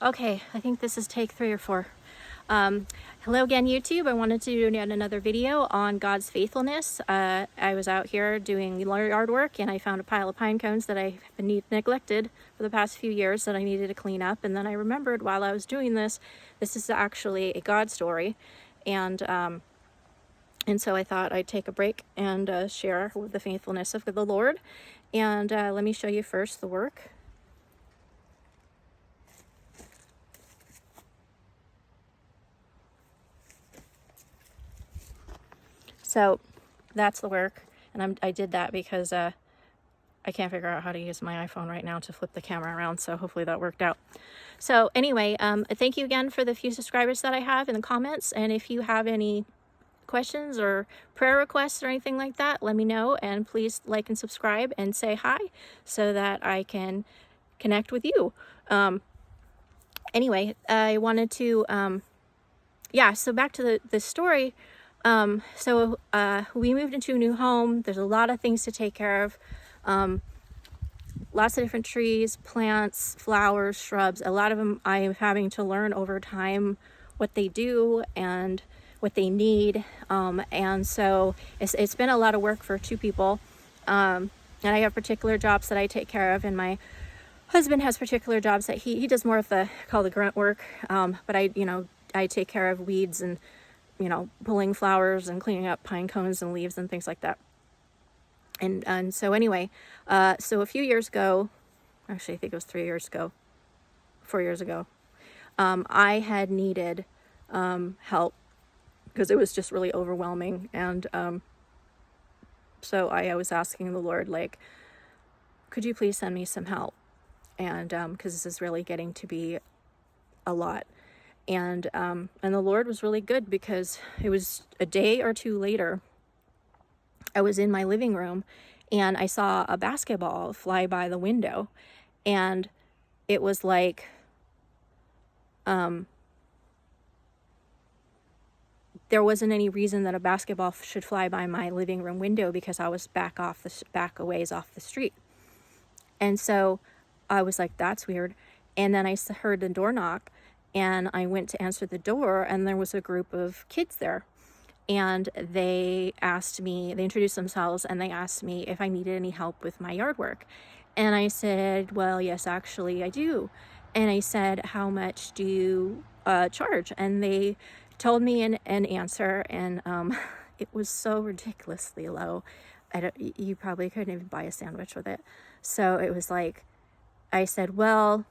Okay, I think this is take 3 or 4. Hello again, YouTube. I wanted to do yet another video on God's faithfulness. I was out here doing yard work and I found a pile of pine cones that I've been neglected for the past few years that I needed to clean up. And then I remembered while I was doing this is actually a God story. And so I thought I'd take a break and share the faithfulness of the Lord. And let me show you first the work. So that's the work, and I did that because I can't figure out how to use my iPhone right now to flip the camera around, so hopefully that worked out. So anyway, thank you again for the few subscribers that I have in the comments, and if you have any questions or prayer requests or anything like that, let me know, and please like and subscribe and say hi so that I can connect with you. Anyway, I wanted to, so back to the story. We moved into a new home. There's a lot of things to take care of. Lots of different trees, plants, flowers, shrubs. A lot of them I am having to learn over time what they do and what they need. And so it's been a lot of work for 2 people. And I have particular jobs that I take care of, and my husband has particular jobs that he does more of the grunt work. But I take care of weeds and pulling flowers and cleaning up pine cones and leaves and things like that. And so anyway, so a few years ago, actually I think it was 4 years ago, I had needed help because it was just really overwhelming. And so I was asking the Lord, like, could you please send me some help? And because this is really getting to be a lot. And the Lord was really good, because it was a day or 2 later, I was in my living room and I saw a basketball fly by the window, and it was like, there wasn't any reason that a basketball should fly by my living room window because I was back a ways off the street. And so I was like, that's weird. And then I heard the door knock, and I went to answer the door, and there was a group of kids there. And they introduced themselves, and they asked me if I needed any help with my yard work. And I said, well, yes, actually I do. And I said, how much do you charge? And they told me an answer, and it was so ridiculously low. You probably couldn't even buy a sandwich with it. So it was like, I said, well,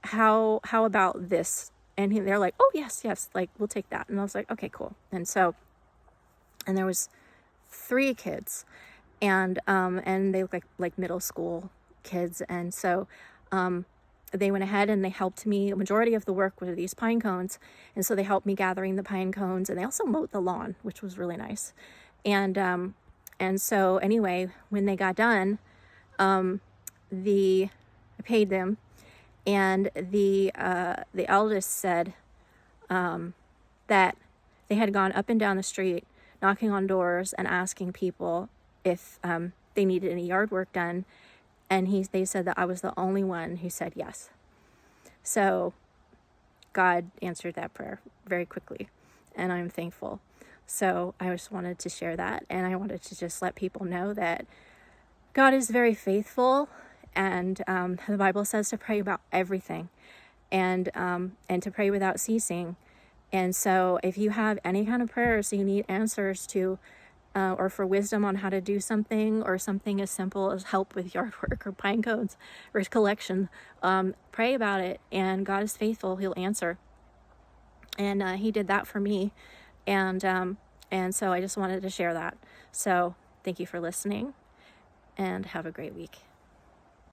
how about this? And they're like, oh, yes, like, we'll take that. And I was like, okay, cool. And so, and there was 3 kids, and they look like middle school kids. And so they went ahead and they helped me. A majority of the work were these pine cones, and so they helped me gathering the pine cones, and they also mowed the lawn, which was really nice. And so anyway, when they got done, I paid them. And the eldest said that they had gone up and down the street, knocking on doors and asking people if they needed any yard work done. And they said that I was the only one who said yes. So God answered that prayer very quickly, and I'm thankful. So I just wanted to share that, and I wanted to just let people know that God is very faithful. And the Bible says to pray about everything, and to pray without ceasing. And so if you have any kind of prayers you need answers to, or for wisdom on how to do something, or something as simple as help with yard work or pine cones or collection, pray about it, and God is faithful. He'll answer. And he did that for me. And so I just wanted to share that. So thank you for listening, and have a great week.